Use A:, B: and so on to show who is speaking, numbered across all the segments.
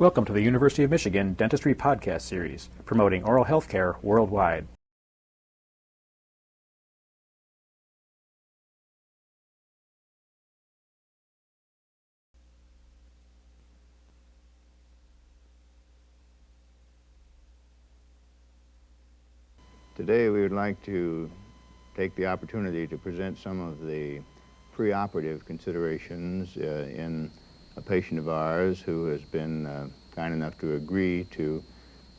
A: Welcome to the University of Michigan Dentistry Podcast Series, promoting oral health care worldwide.
B: Today we would like to take the opportunity to present some of the preoperative considerations in a patient of ours who has been kind enough to agree to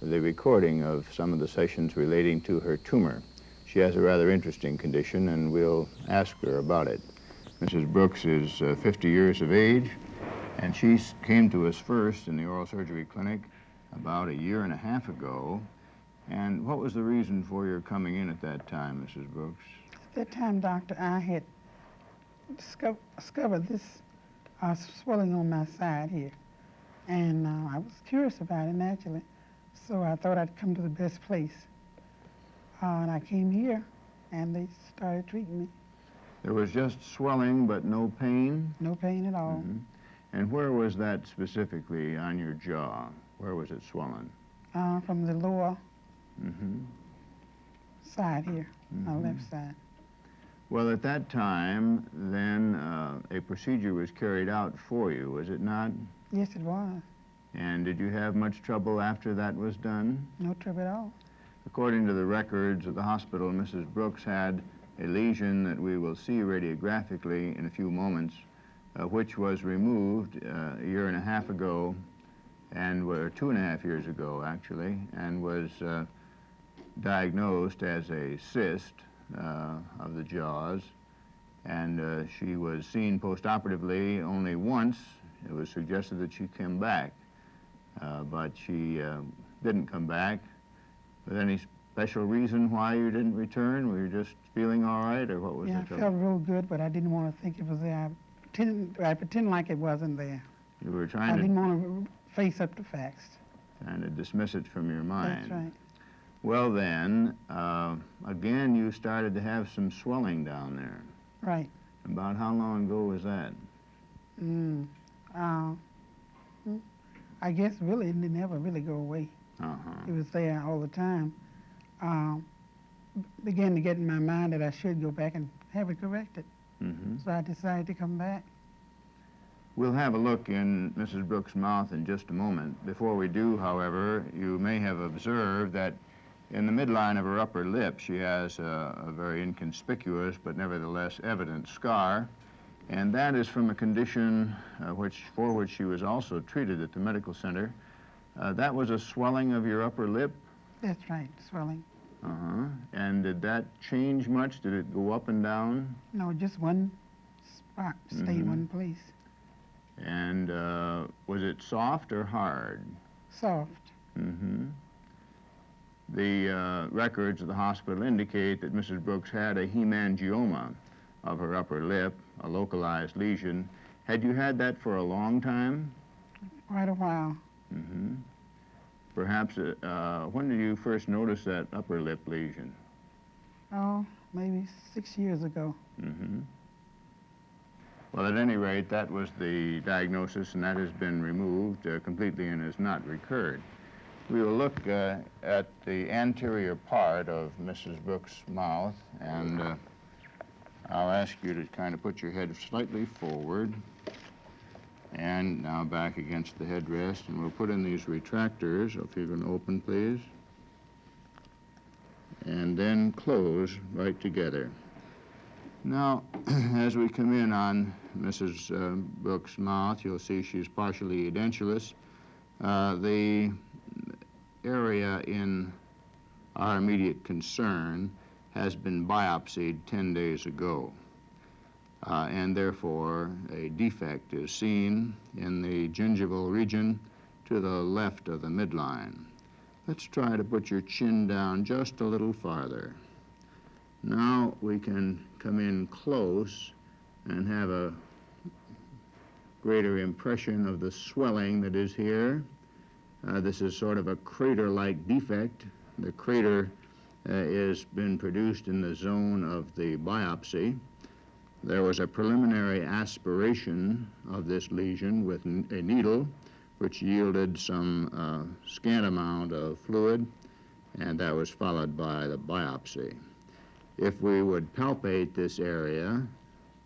B: the recording of some of the sessions relating to her tumor. She has a rather interesting condition, and we'll ask her about it. Mrs. Brooks is 50 years of age, and she came to us first in the oral surgery clinic about a year and a half ago. And what was the reason for your coming in at that time, Mrs. Brooks?
C: At that time, doctor, I had discovered this swelling on my side here. And I was curious about it, naturally. So I thought I'd come to the best place. And I came here, and they started treating me.
B: There was just swelling, but no pain?
C: No pain at all.
B: Mm-hmm. And where was that specifically on your jaw? Where was it swollen?
C: From the lower side here, my
B: Mm-hmm.
C: left side.
B: Well, at that time, then a procedure was carried out for you, was it not?
C: Yes, it was.
B: And did you have much trouble after that was done?
C: No trouble at all.
B: According to the records of the hospital, Mrs. Brooks had a lesion that we will see radiographically in a few moments, which was removed a year and a half ago, and 2.5 years ago, actually, and was diagnosed as a cyst of the jaws, and she was seen postoperatively only once. It was suggested that she come back, but she didn't come back. Was there any special reason why you didn't return? Were you just feeling all right, or what was
C: Yeah,
B: the
C: I
B: trouble?
C: felt real good, but I didn't want to think it was there. I pretend like it wasn't there.
B: You were
C: I
B: trying
C: didn't want to face up to facts.
B: to dismiss it from your mind.
C: That's right.
B: Well then, again, you started to have some swelling down there.
C: Right.
B: About how long ago was that?
C: I guess really it never really go away. It was there all the time. Began to get in my mind that I should go back and have it corrected. So I decided to come back.
B: We'll have a look in Mrs. Brooks' mouth in just a moment. Before we do, however, you may have observed that in the midline of her upper lip, she has a very inconspicuous but nevertheless evident scar, and that is from a condition for which she was also treated at the medical center. That was a swelling of your upper lip?
C: That's right, swelling.
B: And did that change much? Did it go up and down?
C: No, just one spot, stay in one place.
B: And was it soft or hard?
C: Soft.
B: The records of the hospital indicate that Mrs. Brooks had a hemangioma of her upper lip, a localized lesion. Had you had that for a long time?
C: Quite a while.
B: Perhaps, when did you first notice that upper lip lesion?
C: Oh, maybe 6 years ago.
B: Well, at any rate, that was the diagnosis, and that has been removed completely and has not recurred. We will look at the anterior part of Mrs. Brooks' mouth, and I'll ask you to kind of put your head slightly forward and now back against the headrest, and we'll put in these retractors. If you can open, please, and then close right together. Now, as we come in on Mrs. Brooks' mouth, you'll see she's partially edentulous. The area in our immediate concern has been biopsied 10 days ago, and therefore a defect is seen in the gingival region to the left of the midline. Let's try to put your chin down just a little farther. Now we can come in close and have a greater impression of the swelling that is here. This is sort of a crater-like defect. The crater has been produced in the zone of the biopsy. There was a preliminary aspiration of this lesion with a needle which yielded some scant amount of fluid, and that was followed by the biopsy. If we would palpate this area,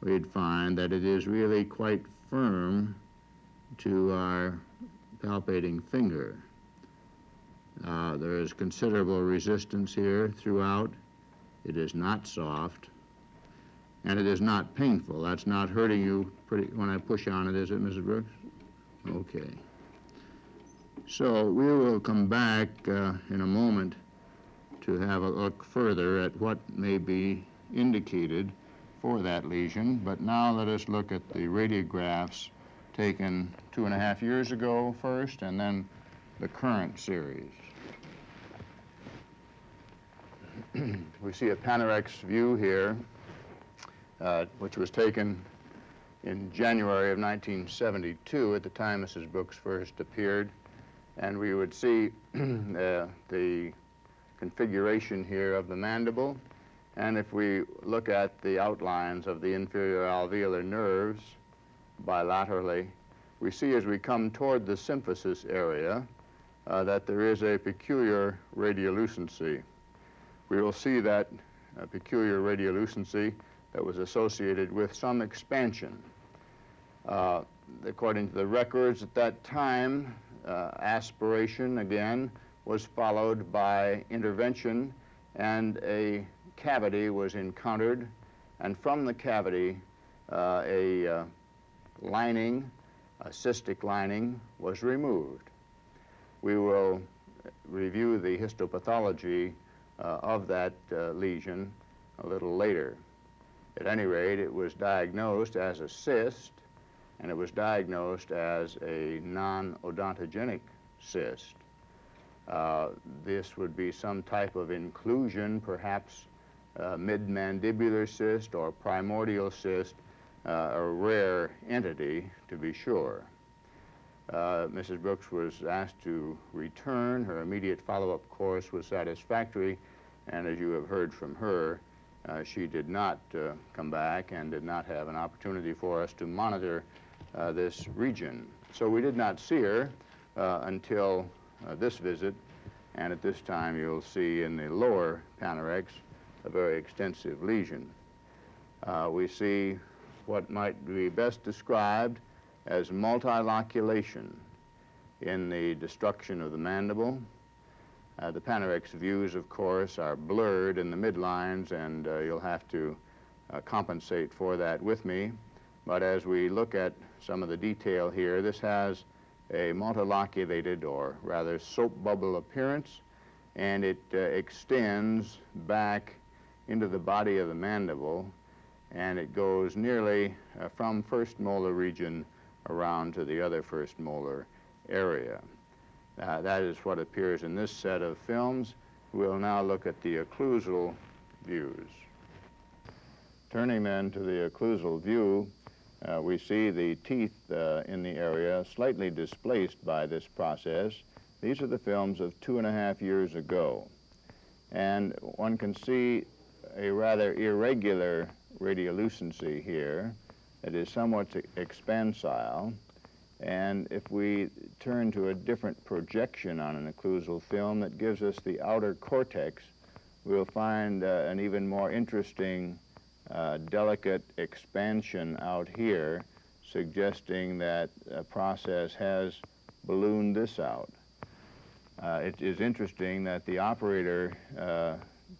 B: we'd find that it is really quite firm to our palpating finger. There is considerable resistance here throughout. It is not soft, and it is not painful. That's not hurting you when I push on it, is it, Mrs. Brooks? Okay. So we will come back in a moment to have a look further at what may be indicated for that lesion. But now let us look at the radiographs taken 2.5 years ago first, and then the current series. We see a Panorex view here, which was taken in January of 1972, at the time Mrs. Brooks first appeared. And we would see the configuration here of the mandible. And if we look at the outlines of the inferior alveolar nerves bilaterally, we see as we come toward the symphysis area that there is a peculiar radiolucency. We will see that peculiar radiolucency that was associated with some expansion. According to the records at that time, aspiration again was followed by intervention, and a cavity was encountered, and from the cavity a lining, a cystic lining, was removed. We will review the histopathology of that lesion a little later. At any rate, it was diagnosed as a cyst, and it was diagnosed as a non-odontogenic cyst. This would be some type of inclusion, perhaps mid-mandibular cyst or primordial cyst, a rare entity to be sure. Mrs. Brooks was asked to return. Her immediate follow-up course was satisfactory, and as you have heard from her, she did not come back and did not have an opportunity for us to monitor this region. So we did not see her until this visit, and at this time you'll see in the lower panorex a very extensive lesion. We see what might be best described as multiloculation in the destruction of the mandible. The panorex views, of course, are blurred in the midlines, and you'll have to compensate for that with me. But as we look at some of the detail here, this has a multiloculated, or rather soap bubble appearance, and it extends back into the body of the mandible, and it goes nearly from first molar region around to the other first molar area. That is what appears in this set of films. We'll now look at the occlusal views. Turning then to the occlusal view, we see the teeth in the area slightly displaced by this process. These are the films of 2.5 years ago. And one can see a rather irregular radiolucency here that is somewhat expansile. And if we turn to a different projection on an occlusal film that gives us the outer cortex, we'll find an even more interesting delicate expansion out here, suggesting that a process has ballooned this out. It is interesting that the operator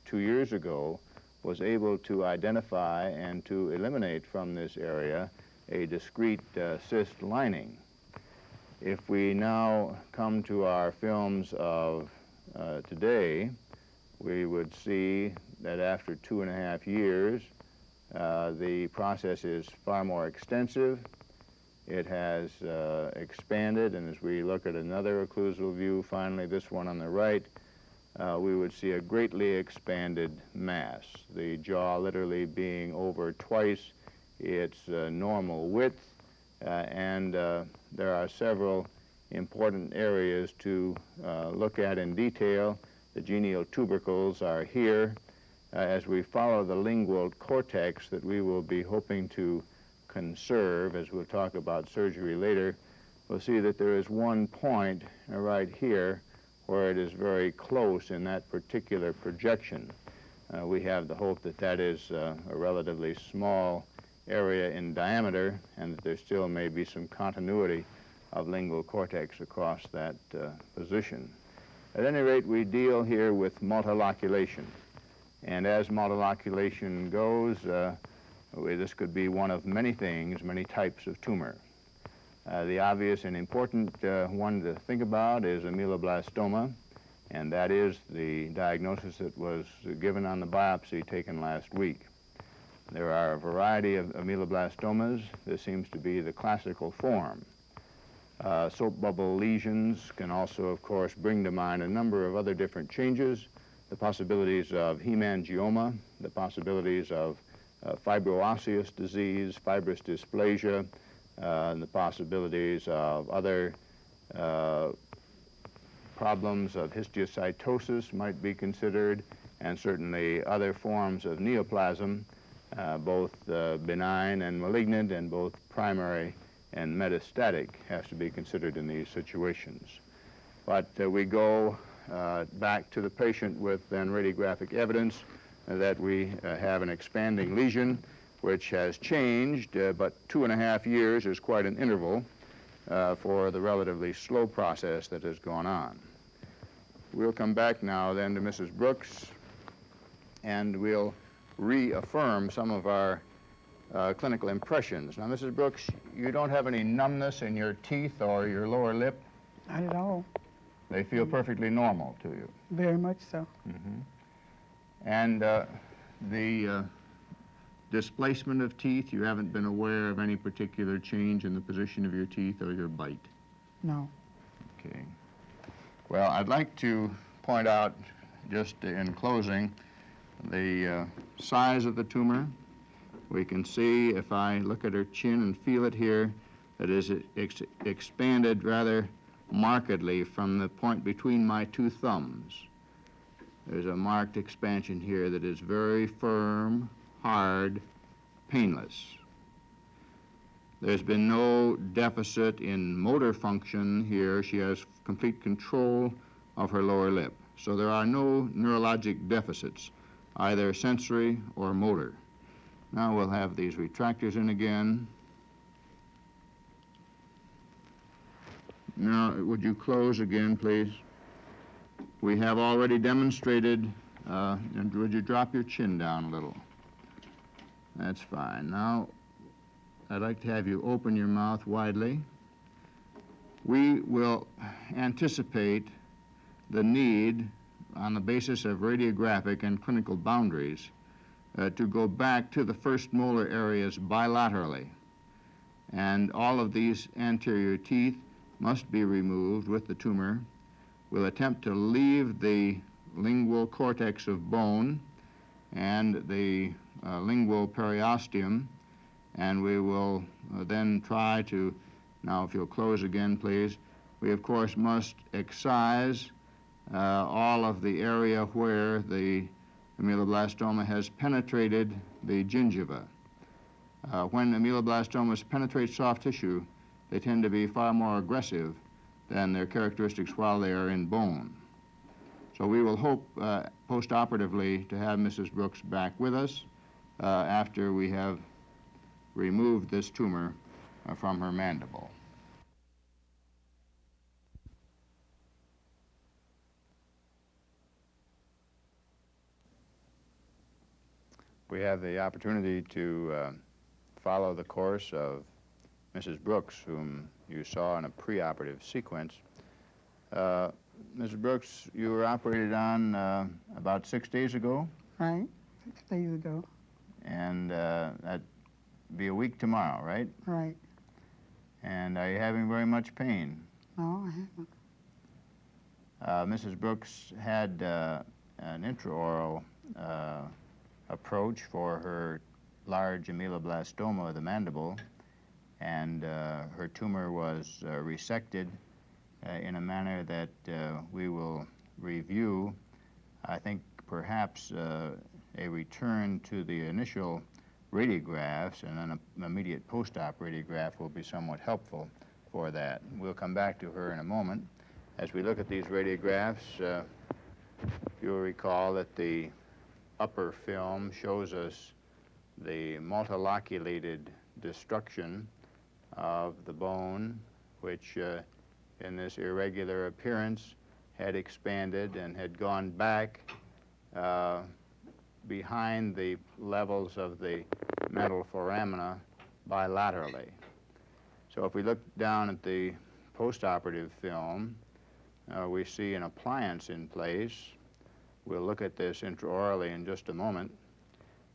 B: 2 years ago was able to identify and to eliminate from this area a discrete cyst lining. If we now come to our films of today, we would see that after 2.5 years, the process is far more extensive. It has expanded, and as we look at another occlusal view, finally this one on the right, we would see a greatly expanded mass, the jaw literally being over twice its normal width, and there are several important areas to look at in detail. The genial tubercles are here. As we follow the lingual cortex that we will be hoping to conserve, as we'll talk about surgery later, we'll see that there is one point right here where it is very close in that particular projection. We have the hope that that is a relatively small area in diameter and that there still may be some continuity of lingual cortex across that position. At any rate, we deal here with multiloculation. And as multiloculation goes, this could be one of many things, many types of tumor. The obvious and important one to think about is ameloblastoma, and that is the diagnosis that was given on the biopsy taken last week. There are a variety of ameloblastomas. This seems to be the classical form. Soap bubble lesions can also, of course, bring to mind a number of other different changes, the possibilities of hemangioma, the possibilities of fibroosseous disease, fibrous dysplasia, and the possibilities of other problems of histiocytosis might be considered, and certainly other forms of neoplasm, both benign and malignant, and both primary and metastatic has to be considered in these situations. But we go back to the patient with then radiographic evidence that we have an expanding lesion which has changed, but 2.5 years is quite an interval for the relatively slow process that has gone on. We'll come back now then to Mrs. Brooks, and we'll reaffirm some of our clinical impressions. Now, Mrs. Brooks, you don't have any numbness in your teeth or your lower lip?
C: Not at all.
B: They feel perfectly normal to you?
C: Very much so.
B: Mm-hmm. And the displacement of teeth, you haven't been aware of any particular change in the position of your teeth or your bite?
C: No.
B: Okay. Well, I'd like to point out, just in closing, the size of the tumor. We can see, if I look at her chin and feel it here, that is expanded rather markedly from the point between my two thumbs. There's a marked expansion here that is very firm, hard, painless. There's been no deficit in motor function here. She has complete control of her lower lip. So there are no neurologic deficits, either sensory or motor. Now we'll have these retractors in again. Now, would you close again, please? We have already demonstrated, and would you drop your chin down a little? That's fine. Now, I'd like to have you open your mouth widely. We will anticipate the need, on the basis of radiographic and clinical boundaries, to go back to the first molar areas bilaterally. And all of these anterior teeth must be removed with the tumor. We'll attempt to leave the lingual cortex of bone and the lingual periosteum, and we will then try to, now if you'll close again, please, we of course must excise all of the area where the ameloblastoma has penetrated the gingiva. When ameloblastomas penetrate soft tissue, they tend to be far more aggressive than their characteristics while they are in bone. So we will hope post-operatively to have Mrs. Brooks back with us after we have removed this tumor from her mandible. We have the opportunity to follow the course of Mrs. Brooks, whom you saw in a pre-operative sequence. Mrs. Brooks, you were operated on about 6 days ago?
C: Right, 6 days ago.
B: And that'd be a week tomorrow, right?
C: Right.
B: And are you having very much pain?
C: No, I haven't.
B: Mrs. Brooks had an intraoral approach for her large ameloblastoma of the mandible, and her tumor was resected in a manner that we will review. I think perhaps a return to the initial radiographs and then an immediate post-op radiograph will be somewhat helpful for that. We'll come back to her in a moment. As we look at these radiographs, you'll recall that the upper film shows us the multiloculated destruction of the bone, which in this irregular appearance had expanded and had gone back behind the levels of the mental foramina bilaterally. So if we look down at the post-operative film, we see an appliance in place. We'll look at this intraorally in just a moment.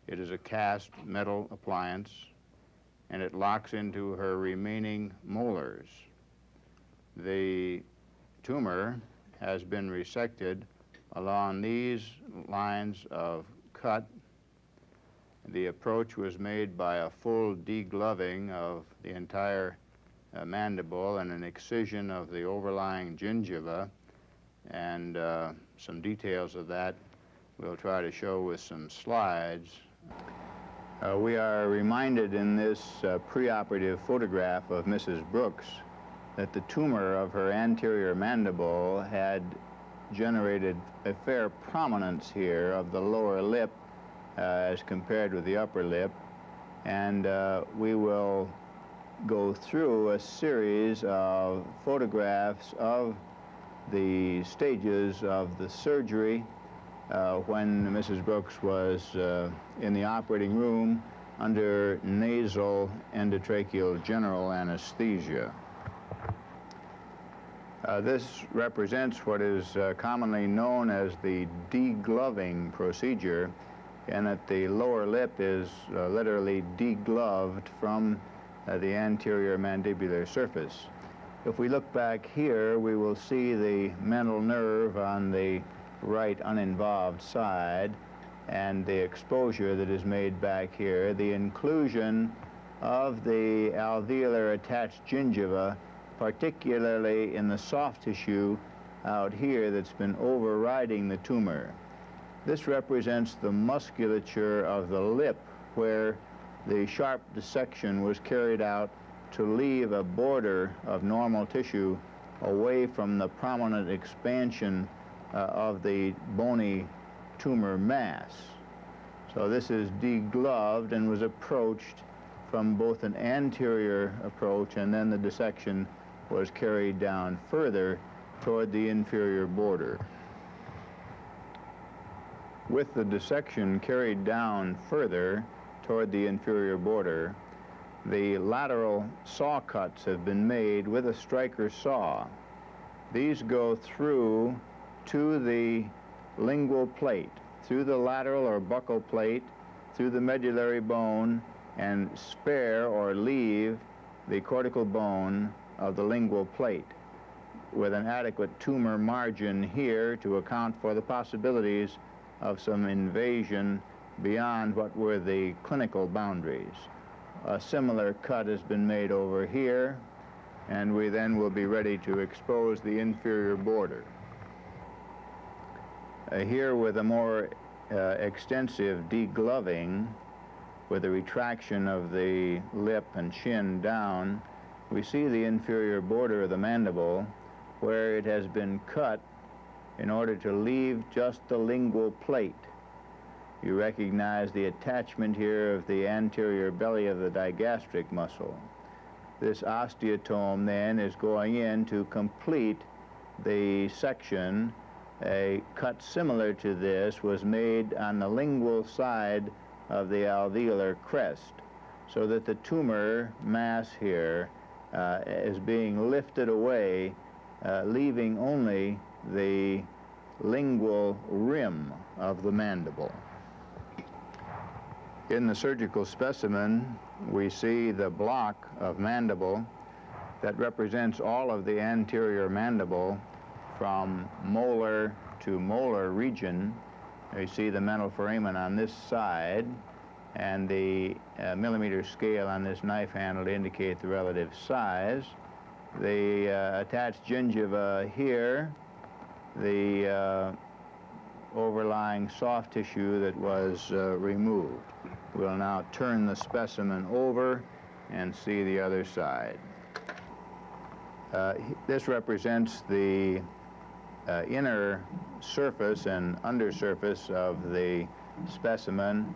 B: It is a cast metal appliance, and it locks into her remaining molars. The tumor has been resected along these lines of cut. The approach was made by a full degloving of the entire mandible and an excision of the overlying gingiva, and some details of that we'll try to show with some slides. We are reminded in this preoperative photograph of Mrs. Brooks that the tumor of her anterior mandible had generated a fair prominence here of the lower lip as compared with the upper lip, and we will go through a series of photographs of the stages of the surgery when Mrs. Brooks was in the operating room under nasal endotracheal general anesthesia. This represents what is commonly known as the degloving procedure, and that the lower lip is literally degloved from the anterior mandibular surface. If we look back here, we will see the mental nerve on the right uninvolved side and the exposure that is made back here, the inclusion of the alveolar attached gingiva, particularly in the soft tissue out here that's been overriding the tumor. This represents the musculature of the lip where the sharp dissection was carried out to leave a border of normal tissue away from the prominent expansion of the bony tumor mass. So this is degloved and was approached from both an anterior approach, and then the dissection was carried down further toward the inferior border. With the dissection carried down further toward the inferior border, the lateral saw cuts have been made with a striker saw. These go through to the lingual plate, through the lateral or buccal plate, through the medullary bone, and spare or leave the cortical bone of the lingual plate, with an adequate tumor margin here to account for the possibilities of some invasion beyond what were the clinical boundaries. A similar cut has been made over here, and we then will be ready to expose the inferior border. Here, with a more extensive degloving, with a retraction of the lip and chin down, we see the inferior border of the mandible where it has been cut in order to leave just the lingual plate. You recognize the attachment here of the anterior belly of the digastric muscle. This osteotome then is going in to complete the section. A cut similar to this was made on the lingual side of the alveolar crest, so that the tumor mass here is being lifted away, leaving only the lingual rim of the mandible. In the surgical specimen, we see the block of mandible that represents all of the anterior mandible from molar to molar region. You see the mental foramen on this side and the millimeter scale on this knife handle to indicate the relative size. The attached gingiva here, the overlying soft tissue that was removed. We'll now turn the specimen over and see the other side. This represents the inner surface and undersurface of the specimen,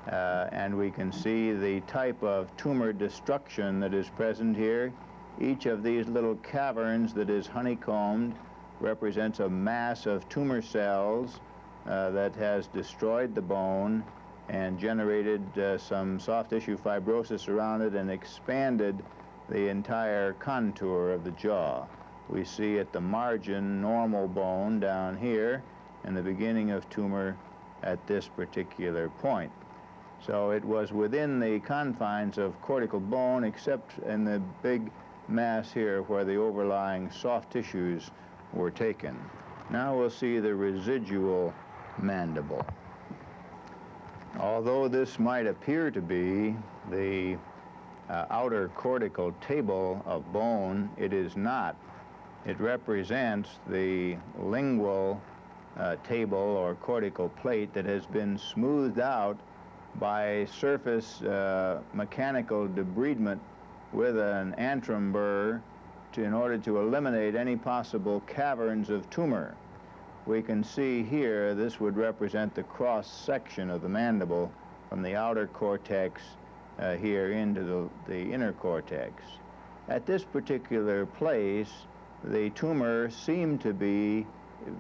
B: and we can see the type of tumor destruction that is present here. Each of these little caverns that is honeycombed represents a mass of tumor cells that has destroyed the bone and generated some soft tissue fibrosis around it and expanded the entire contour of the jaw. We see at the margin normal bone down here and the beginning of tumor at this particular point. So it was within the confines of cortical bone, except in the big mass here where the overlying soft tissues were taken. Now we'll see the residual mandible. Although this might appear to be the outer cortical table of bone, it is not. It represents the lingual table or cortical plate that has been smoothed out by surface mechanical debridement with an antrim burr in order to eliminate any possible caverns of tumor. We can see here this would represent the cross-section of the mandible from the outer cortex here into the inner cortex. At this particular place, the tumor seemed to be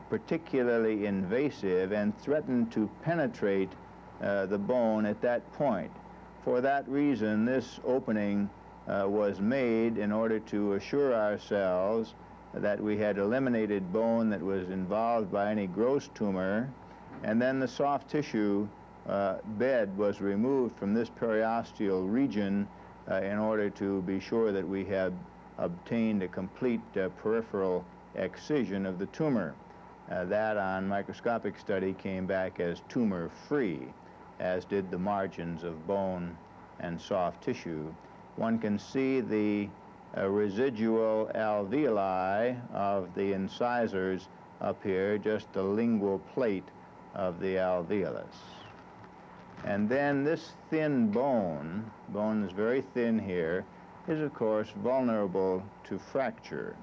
B: particularly invasive and threatened to penetrate the bone at that point. For that reason, this opening was made in order to assure ourselves that we had eliminated bone that was involved by any gross tumor, and then the soft tissue bed was removed from this periosteal region in order to be sure that we had obtained a complete peripheral excision of the tumor. That on microscopic study came back as tumor-free, as did the margins of bone and soft tissue. One can see the residual alveoli of the incisors up here, just the lingual plate of the alveolus. And then this thin bone is very thin here, is of course vulnerable to fracture.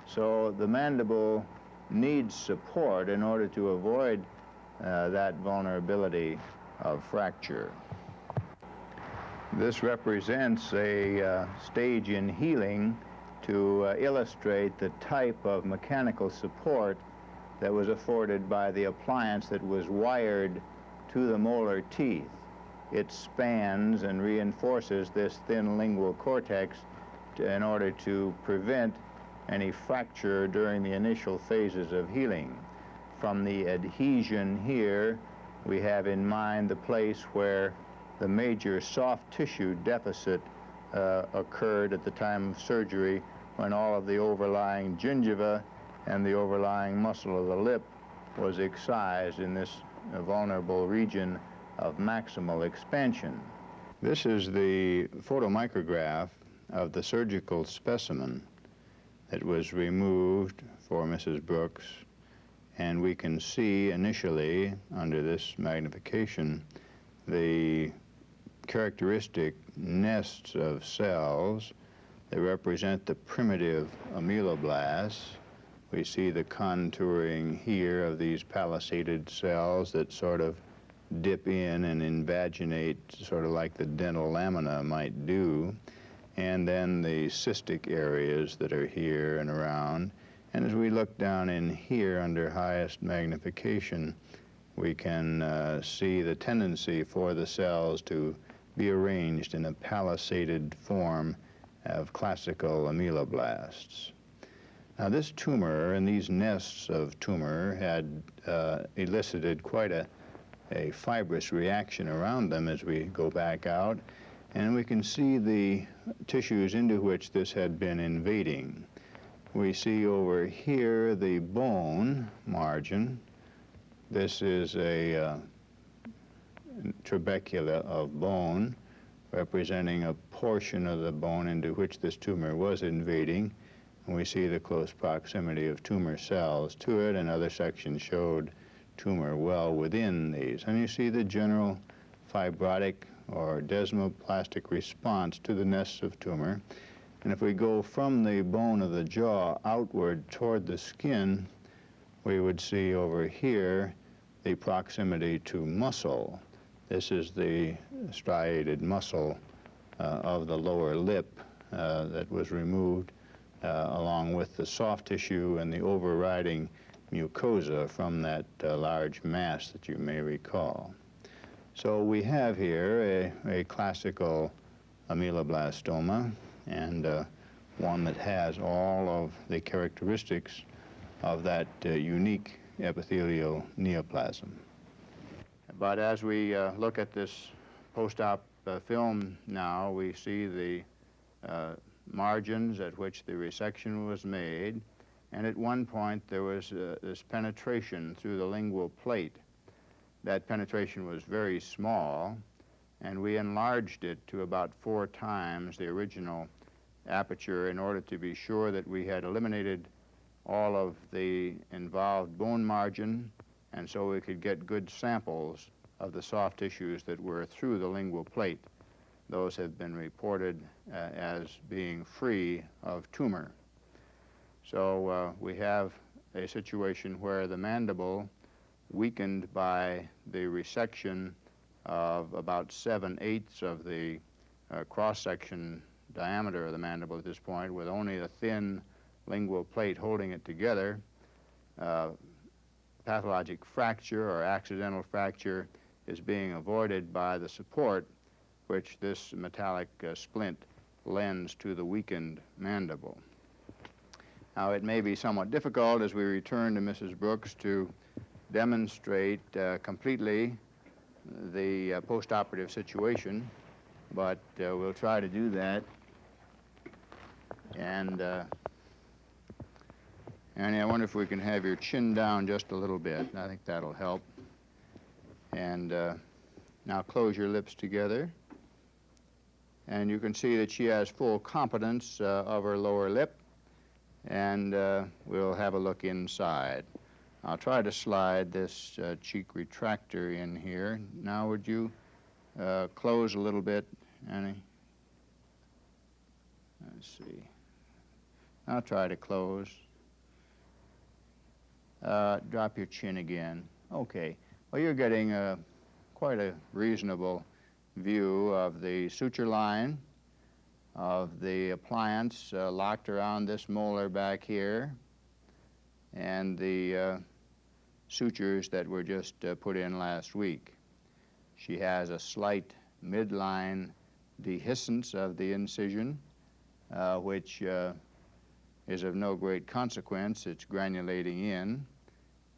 B: So the mandible needs support in order to avoid that vulnerability of fracture. This represents a stage in healing to illustrate the type of mechanical support that was afforded by the appliance that was wired to the molar teeth. It spans and reinforces this thin lingual cortex in order to prevent any fracture during the initial phases of healing. From the adhesion here, we have in mind the place where the major soft tissue deficit occurred at the time of surgery, when all of the overlying gingiva and the overlying muscle of the lip was excised in this vulnerable region of maximal expansion. This is the photomicrograph of the surgical specimen that was removed for Mrs. Brooks, and we can see initially under this magnification the characteristic nests of cells that represent the primitive ameloblasts. We see the contouring here of these palisaded cells that sort of dip in and invaginate, sort of like the dental lamina might do, and then the cystic areas that are here and around. And as we look down in here under highest magnification, we can see the tendency for the cells to be arranged in a palisaded form of classical ameloblasts. Now this tumor and these nests of tumor had elicited quite a fibrous reaction around them as we go back out, and we can see the tissues into which this had been invading. We see over here the bone margin. This is a trabecula of bone representing a portion of the bone into which this tumor was invading. And we see the close proximity of tumor cells to it, and other sections showed tumor well within these. And you see the general fibrotic or desmoplastic response to the nests of tumor. And if we go from the bone of the jaw outward toward the skin, we would see over here the proximity to muscle. This is the striated muscle of the lower lip that was removed along with the soft tissue and the overriding mucosa from that large mass that you may recall. So we have here a classical ameloblastoma, and one that has all of the characteristics of that unique epithelial neoplasm. But as we look at this post-op film now, we see the margins at which the resection was made, and at one point there was this penetration through the lingual plate. That penetration was very small, and we enlarged it to about 4 times the original aperture in order to be sure that we had eliminated all of the involved bone margin, and so we could get good samples of the soft tissues that were through the lingual plate. Those have been reported as being free of tumor. So we have a situation where the mandible, weakened by the resection of about 7/8 of the cross-section diameter of the mandible at this point, with only a thin lingual plate holding it together, pathologic fracture or accidental fracture is being avoided by the support which this metallic splint lends to the weakened mandible. Now, it may be somewhat difficult as we return to Mrs. Brooks to demonstrate completely the post-operative situation, but we'll try to do that. And Annie, I wonder if we can have your chin down just a little bit. I think that'll help. And now close your lips together. And you can see that she has full competence of her lower lip. And we'll have a look inside. I'll try to slide this cheek retractor in here. Now, would you close a little bit, Annie? Let's see. I'll try to close. Drop your chin again. Okay. Well, you're getting quite a reasonable view of the suture line, of the appliance locked around this molar back here, and the sutures that were just put in last week. She has a slight midline dehiscence of the incision, which is of no great consequence. It's granulating in,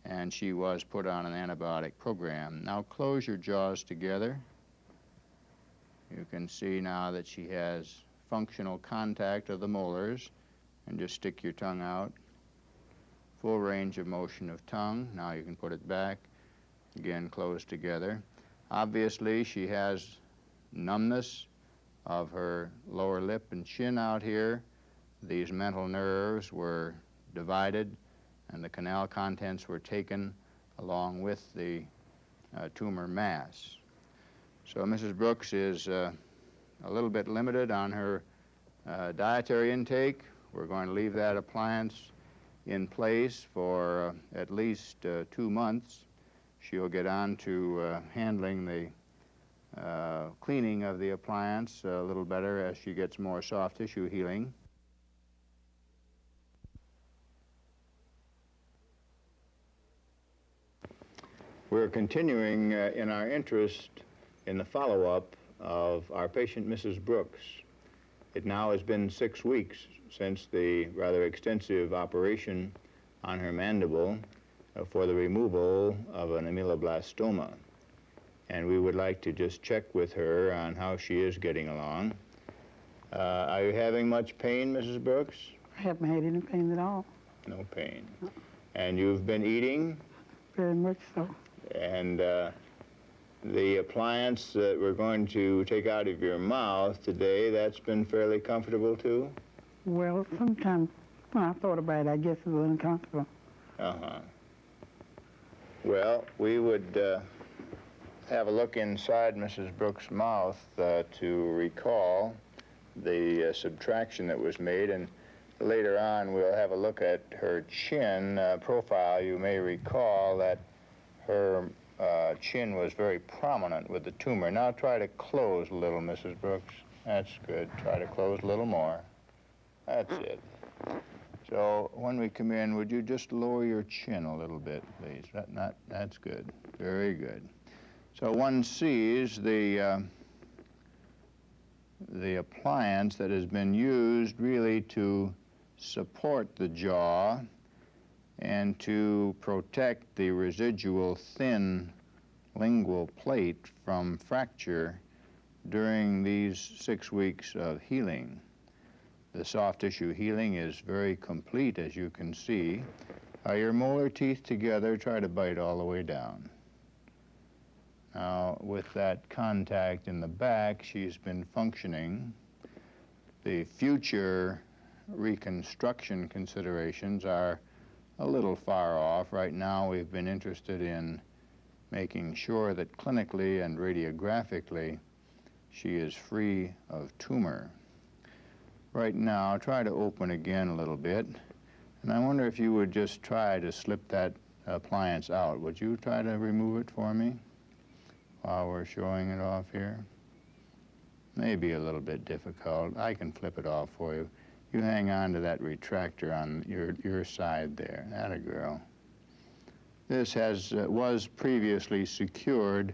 B: and she was put on an antibiotic program. Now close your jaws together. You can see now that she has functional contact of the molars, and just stick your tongue out. Full range of motion of tongue. Now you can put it back. Again, close together. Obviously, she has numbness of her lower lip and chin out here. These mental nerves were divided, and the canal contents were taken along with the tumor mass. So Mrs. Brooks is a little bit limited on her dietary intake. We're going to leave that appliance in place for at least 2 months. She'll get on to handling the cleaning of the appliance a little better as she gets more soft tissue healing. We're continuing in our interest in the follow-up of our patient, Mrs. Brooks. It now has been 6 weeks since the rather extensive operation on her mandible for the removal of an ameloblastoma. And we would like to just check with her on how she is getting along. Are you having much pain, Mrs. Brooks?
C: I haven't had any pain at all.
B: No pain. And you've been eating?
C: Very much so.
B: And the appliance that we're going to take out of your mouth today, that's been fairly comfortable too?
C: Well, sometimes when I thought about it, I guess it was uncomfortable.
B: Uh-huh. Well, we would have a look inside Mrs. Brooks' mouth to recall the subtraction that was made, and later on we'll have a look at her chin profile. You may recall that her chin was very prominent with the tumor. Now try to close a little, Mrs. Brooks. That's good. Try to close a little more. That's it. So when we come in, would you just lower your chin a little bit, please? That's good. Very good. So one sees the appliance that has been used really to support the jaw and to protect the residual thin lingual plate from fracture during these 6 weeks of healing. The soft tissue healing is very complete, as you can see. Your molar teeth together, try to bite all the way down. Now, with that contact in the back, she's been functioning. The future reconstruction considerations are a little far off. Right now, we've been interested in making sure that clinically and radiographically she is free of tumor. Right now, try to open again a little bit. And I wonder if you would just try to slip that appliance out. Would you try to remove it for me while we're showing it off here? Maybe a little bit difficult. I can flip it off for you. You hang on to that retractor on your side there. Atta girl. This was previously secured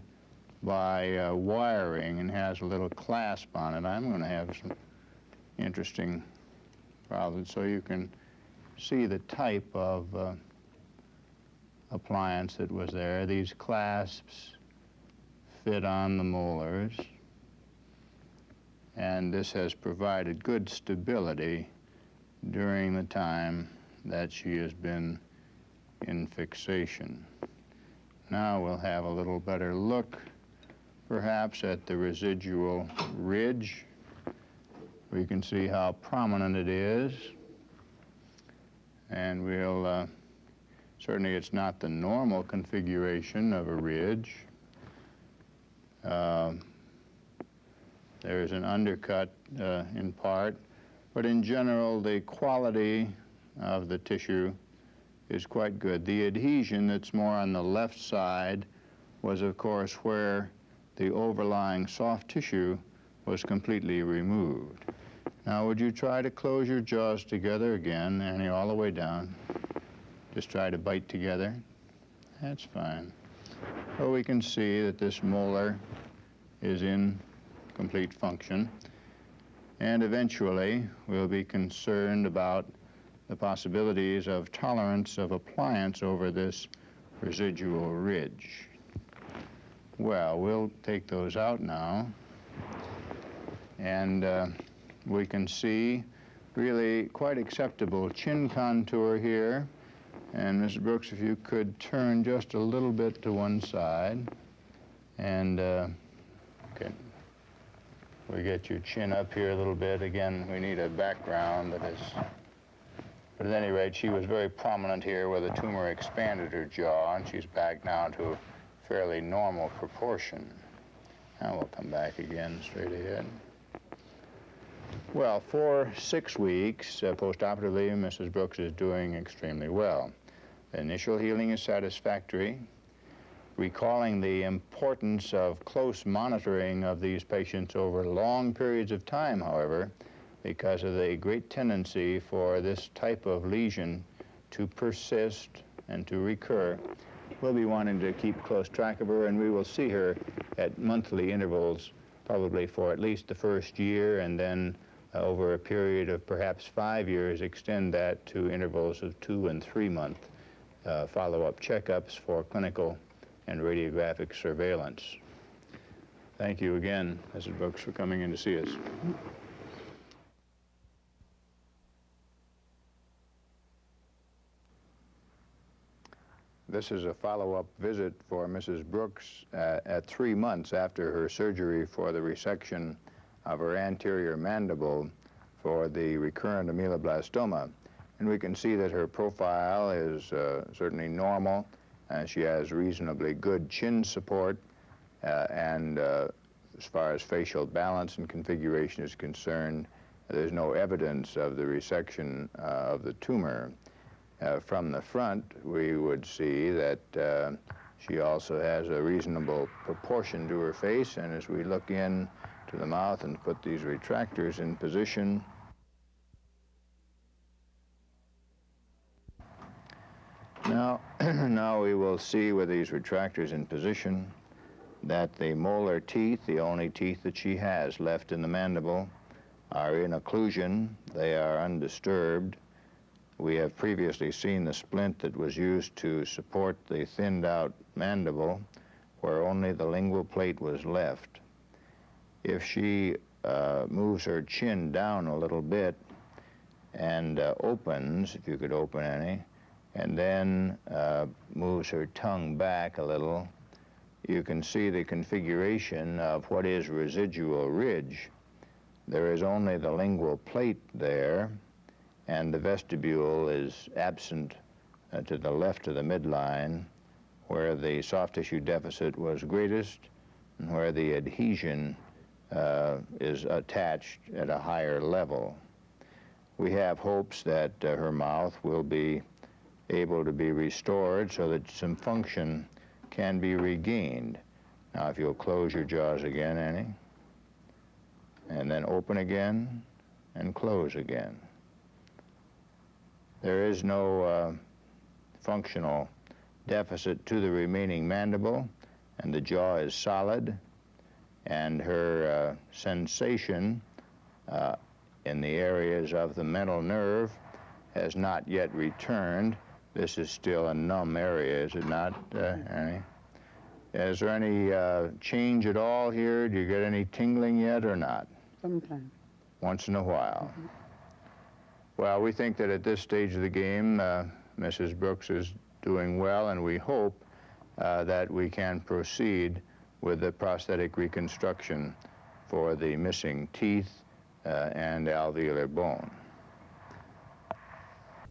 B: by wiring and has a little clasp on it. I'm going to have some interesting problems so you can see the type of appliance that was there. These clasps fit on the molars, and this has provided good stability during the time that she has been in fixation. Now we'll have a little better look perhaps at the residual ridge. We can see how prominent it is, and we'll certainly it's not the normal configuration of a ridge. There's an undercut in part, but in general the quality of the tissue is quite good. The adhesion that's more on the left side was of course where the overlying soft tissue was completely removed. Now would you try to close your jaws together again, Annie, all the way down. Just try to bite together. That's fine. So we can see that this molar is in complete function, and eventually we'll be concerned about the possibilities of tolerance of appliance over this residual ridge. Well, we'll take those out now, and we can see really quite acceptable chin contour here. And Mrs. Brooks, if you could turn just a little bit to one side, and okay, we get your chin up here a little bit. Again, we need a background that is, but at any rate, she was very prominent here where the tumor expanded her jaw, and she's back now to a fairly normal proportion. Now we'll come back again, straight ahead. Well, for 6 weeks, post-operatively, Mrs. Brooks is doing extremely well. The initial healing is satisfactory. Recalling the importance of close monitoring of these patients over long periods of time, however, because of the great tendency for this type of lesion to persist and to recur, we'll be wanting to keep close track of her, and we will see her at monthly intervals, probably for at least the first year, and then over a period of perhaps 5 years, extend that to intervals of 2 and 3 month follow-up checkups for clinical and radiographic surveillance. Thank you again, Mrs. Brooks, for coming in to see us. This is a follow-up visit for Mrs. Brooks at 3 months after her surgery for the resection of her anterior mandible for the recurrent ameloblastoma. And we can see that her profile is certainly normal. She has reasonably good chin support and as far as facial balance and configuration is concerned, there's no evidence of the resection of the tumor. From the front, we would see that she also has a reasonable proportion to her face, and as we look in to the mouth and put these retractors in position, now we will see with these retractors in position that the molar teeth, the only teeth that she has left in the mandible, are in occlusion. They are undisturbed. We have previously seen the splint that was used to support the thinned out mandible, where only the lingual plate was left. If she moves her chin down a little bit and opens, if you could open any, and then moves her tongue back a little, you can see the configuration of what is residual ridge. There is only the lingual plate there, and the vestibule is absent to the left of the midline, where the soft tissue deficit was greatest and where the adhesion is attached at a higher level. We have hopes that her mouth will be able to be restored so that some function can be regained. Now, if you'll close your jaws again, Annie, and then open again and close again. There is no functional deficit to the remaining mandible, and the jaw is solid, and her sensation in the areas of the mental nerve has not yet returned. This is still a numb area, is it not, Annie? Is there any change at all here? Do you get any tingling yet or not?
C: Sometimes.
B: Once in a while. Well, we think that at this stage of the game, Mrs. Brooks is doing well, and we hope that we can proceed with the prosthetic reconstruction for the missing teeth and alveolar bone.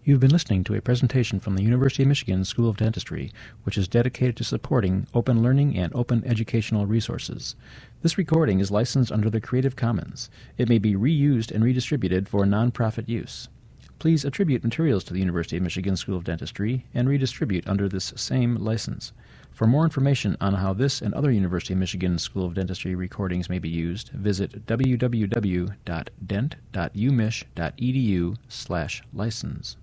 A: You've been listening to a presentation from the University of Michigan School of Dentistry, which is dedicated to supporting open learning and open educational resources. This recording is licensed under the Creative Commons. It may be reused and redistributed for nonprofit use. Please attribute materials to the University of Michigan School of Dentistry and redistribute under this same license. For more information on how this and other University of Michigan School of Dentistry recordings may be used, visit www.dent.umich.edu/license.